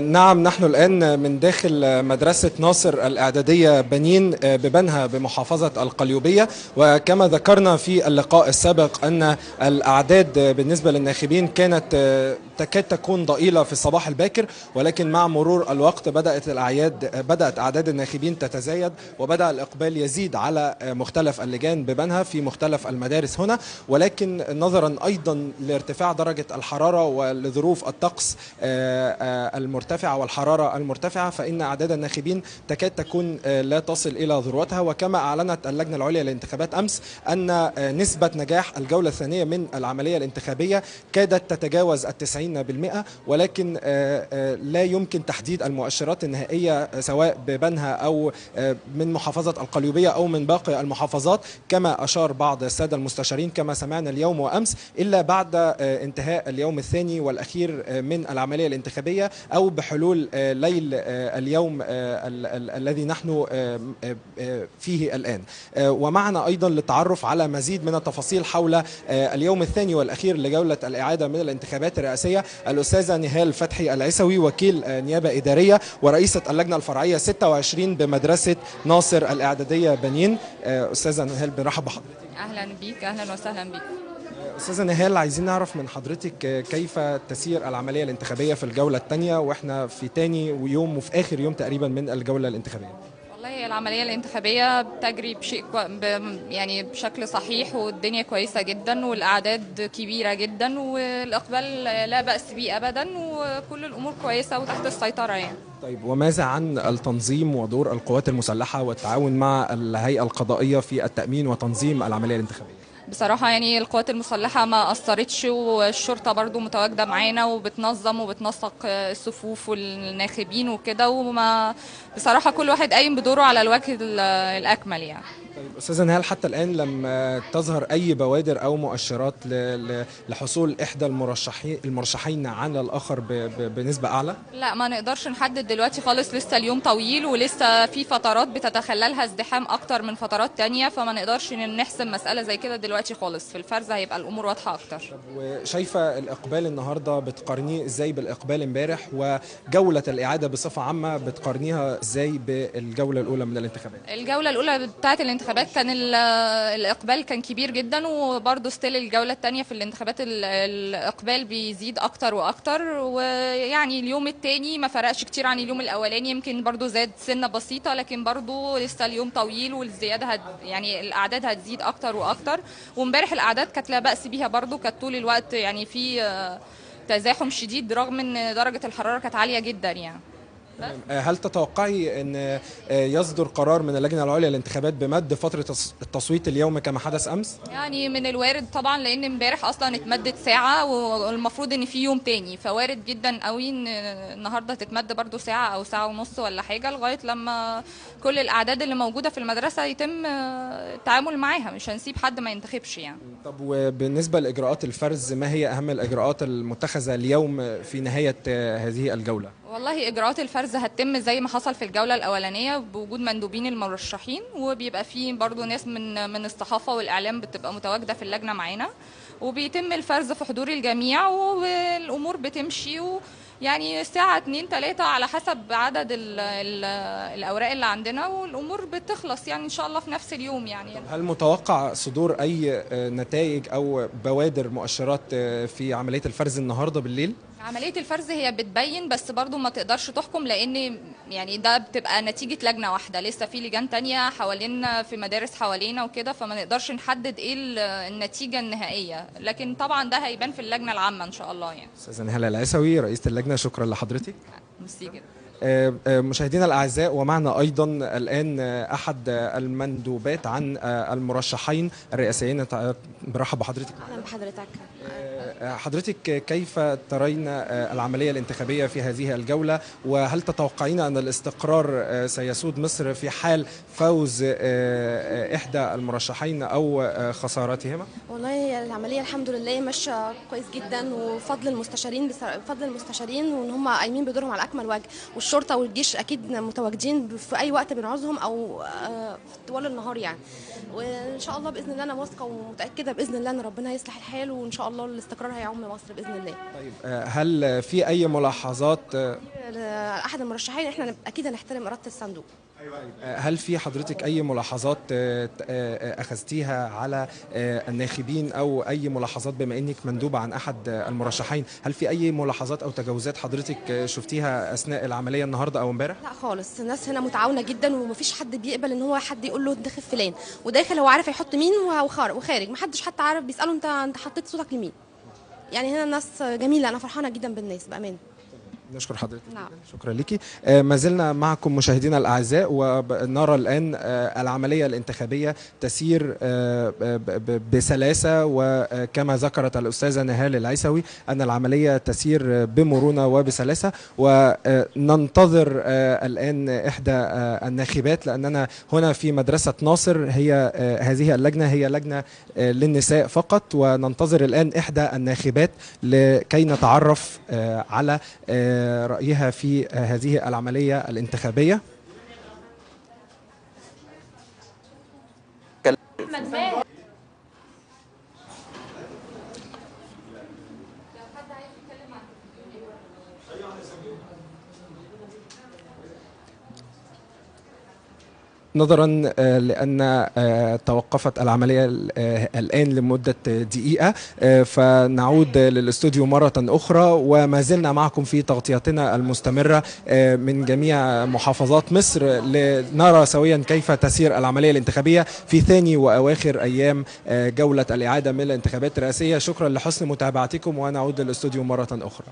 نعم، نحن الآن من داخل مدرسة ناصر الإعدادية بنين ببنها بمحافظة القليوبية. وكما ذكرنا في اللقاء السابق أن الأعداد بالنسبة للناخبين كانت تكاد تكون ضئيلة في الصباح الباكر، ولكن مع مرور الوقت بدأت أعداد الناخبين تتزايد، وبدأ الإقبال يزيد على مختلف اللجان ببنها في مختلف المدارس هنا. ولكن نظرا أيضا لارتفاع درجة الحرارة ولظروف الطقس المرتفعة والحرارة المرتفعة، فإن أعداد الناخبين تكاد تكون لا تصل إلى ذروتها. وكما أعلنت اللجنة العليا للانتخابات أمس أن نسبة نجاح الجولة الثانية من العملية الانتخابية كادت تتجاوز 90%، ولكن لا يمكن تحديد المؤشرات النهائية سواء ببنها أو من محافظة القليوبية أو من باقي المحافظات، كما أشار بعض السادة المستشارين كما سمعنا اليوم وأمس، إلا بعد انتهاء اليوم الثاني والأخير من العملية الانتخابية أو بحلول ليل اليوم الذي نحن فيه الآن. ومعنا أيضا للتعرف على مزيد من التفاصيل حول اليوم الثاني والأخير لجولة الإعادة من الانتخابات الرئاسية الأستاذة نهال فتحي العيسوي، وكيل نيابة إدارية ورئيسة اللجنة الفرعية 26 بمدرسة ناصر الإعدادية بنين. أستاذة نهال، بنرحب بحضرتك. أهلا بيك، أهلا وسهلا بيك. أستاذة نهال، عايزين نعرف من حضرتك كيف تسير العملية الانتخابية في الجولة الثانية وإحنا في تاني يوم وفي آخر يوم تقريبا من الجولة الانتخابية. والله العملية الانتخابية بتجري يعني بشكل صحيح، والدنيا كويسة جدا، والأعداد كبيرة جدا، والإقبال لا بأس به أبدا، وكل الأمور كويسة وتحت السيطرة يعني. طيب، وماذا عن التنظيم ودور القوات المسلحة والتعاون مع الهيئة القضائية في التأمين وتنظيم العملية الانتخابية؟ بصراحة يعني القوات المسلحة ما أثرتش، والشرطة برضو متواجدة معانا وبتنظم وبتنسق الصفوف والناخبين وكده، وما بصراحة كل واحد قايم بدوره على الوجه الأكمل يعني. طيب أستاذة نهال، حتى الآن لم تظهر أي بوادر أو مؤشرات لحصول إحدى المرشحين عن الآخر بنسبة أعلى؟ لا، ما نقدرش نحدد دلوقتي خالص، لسه اليوم طويل ولسه في فترات بتتخللها ازدحام أكتر من فترات تانية، فما نقدرش نحسم مسألة زي كده دلوقتي خالص. في الفرز هيبقى الأمور واضحة أكتر. وشايفة الإقبال النهاردة بتقارنيه إزاي بالإقبال امبارح، وجولة الإعادة بصفة عامة بتقارنيها إزاي بالجولة الأولى من الانتخابات؟ الجولة الأولى بتاعة الانتخابات كان الإقبال كان كبير جدا، وبرضه ستيل الجولة الثانية في الانتخابات الإقبال بيزيد أكتر وأكتر، ويعني اليوم الثاني ما فرقش كتير عن اليوم الأولاني، يمكن برضه زاد سنة بسيطة، لكن برضه لسه اليوم طويل، والزيادة يعني الأعداد هتزيد أكتر وأكتر. وامبارح الأعداد كانت لا بأس بيها برضه، كانت طول الوقت يعني في تزاحم شديد رغم ان درجة الحرارة كانت عالية جدا يعني. هل تتوقعي أن يصدر قرار من اللجنة العليا للانتخابات بمد فترة التصويت اليوم كما حدث أمس؟ يعني من الوارد طبعا، لأن امبارح أصلا اتمدت ساعة، والمفروض إن في يوم تاني، فوارد جدا قوي إن النهاردة تتمد برضو ساعة أو ساعة ونص ولا حاجة، لغاية لما كل الأعداد اللي موجودة في المدرسة يتم التعامل معاها. مش هنسيب حد ما ينتخبش يعني. طب وبالنسبة لإجراءات الفرز، ما هي أهم الإجراءات المتخذة اليوم في نهاية هذه الجولة؟ والله إجراءات الفرز هتتم زي ما حصل في الجولة الأولانية، بوجود مندوبين المرشحين، وبيبقى فيه برضو ناس من الصحافة والإعلام بتبقى متواجدة في اللجنة معانا، وبيتم الفرز في حضور الجميع، والأمور بتمشي يعني الساعة 2-3 على حسب عدد الأوراق اللي عندنا، والأمور بتخلص يعني إن شاء الله في نفس اليوم يعني. هل متوقع صدور أي نتائج أو بوادر مؤشرات في عملية الفرز النهاردة بالليل؟ عملية الفرز هي بتبين، بس برضو ما تقدرش تحكم، لأن يعني ده بتبقى نتيجة لجنة واحدة، لسه في لجان تانية حوالينا في مدارس حوالينا وكده، فما نقدرش نحدد ايه النتيجة النهائية، لكن طبعا ده هيبان في اللجنة العامة إن شاء الله يعني. أستاذة نهال العيسوي رئيسة اللجنة، شكرا لحضرتك. ميرسي جدا. مشاهدينا الأعزاء، ومعنا أيضا الآن أحد المندوبات عن المرشحين الرئاسيين. برحب بحضرتك. أهلا بحضرتك. حضرتك كيف ترين العملية الانتخابية في هذه الجولة، وهل تتوقعين أن الاستقرار سيسود مصر في حال فوز إحدى المرشحين أو خسارتهما؟ والله العملية الحمد لله ماشية كويس جدا، وفضل المستشارين بفضل المستشارين، وان هم قايمين بدورهم على اكمل وجه، والشرطة والجيش اكيد متواجدين في اي وقت بنعوزهم او طوال النهار يعني. وان شاء الله باذن الله انا واثقة ومتأكدة باذن الله ان ربنا هيصلح الحال، وان شاء الله الاستقرار هيعم مصر باذن الله. طيب، هل في اي ملاحظات؟ لاحد المرشحين احنا اكيد هنحترم اراده الصندوق. هل في حضرتك أي ملاحظات أخذتيها على الناخبين أو أي ملاحظات بما أنك مندوبة عن أحد المرشحين؟ هل في أي ملاحظات أو تجاوزات حضرتك شفتيها أثناء العملية النهاردة أو امبارح؟ لا خالص، الناس هنا متعاونه جدا ومفيش حد بيقبل ان هو حد يقول له انتخب فلان، وداخل هو عارف هيحط مين وخارج محدش حتى عارف بيساله انت حطيت صوتك لمين. يعني هنا الناس جميله، انا فرحانه جدا بالناس بامانه. نشكر حضرتك. نعم. شكرا لك. ما زلنا معكم مشاهدينا الأعزاء، ونرى الآن العملية الانتخابية تسير بسلاسة، وكما ذكرت الأستاذة نهال العيسوي أن العملية تسير بمرونة وبسلاسة، وننتظر الآن إحدى الناخبات، لأننا هنا في مدرسة ناصر هذه اللجنة هي لجنة للنساء فقط، وننتظر الآن إحدى الناخبات لكي نتعرف على رأيها في هذه العملية الانتخابية. نظرا لأن توقفت العملية الآن لمدة دقيقة، فنعود للاستوديو مرة أخرى، وما زلنا معكم في تغطياتنا المستمرة من جميع محافظات مصر لنرى سويا كيف تسير العملية الانتخابية في ثاني وأواخر أيام جولة الإعادة من الانتخابات الرئاسية. شكرا لحسن متابعتكم، ونعود للاستوديو مرة أخرى.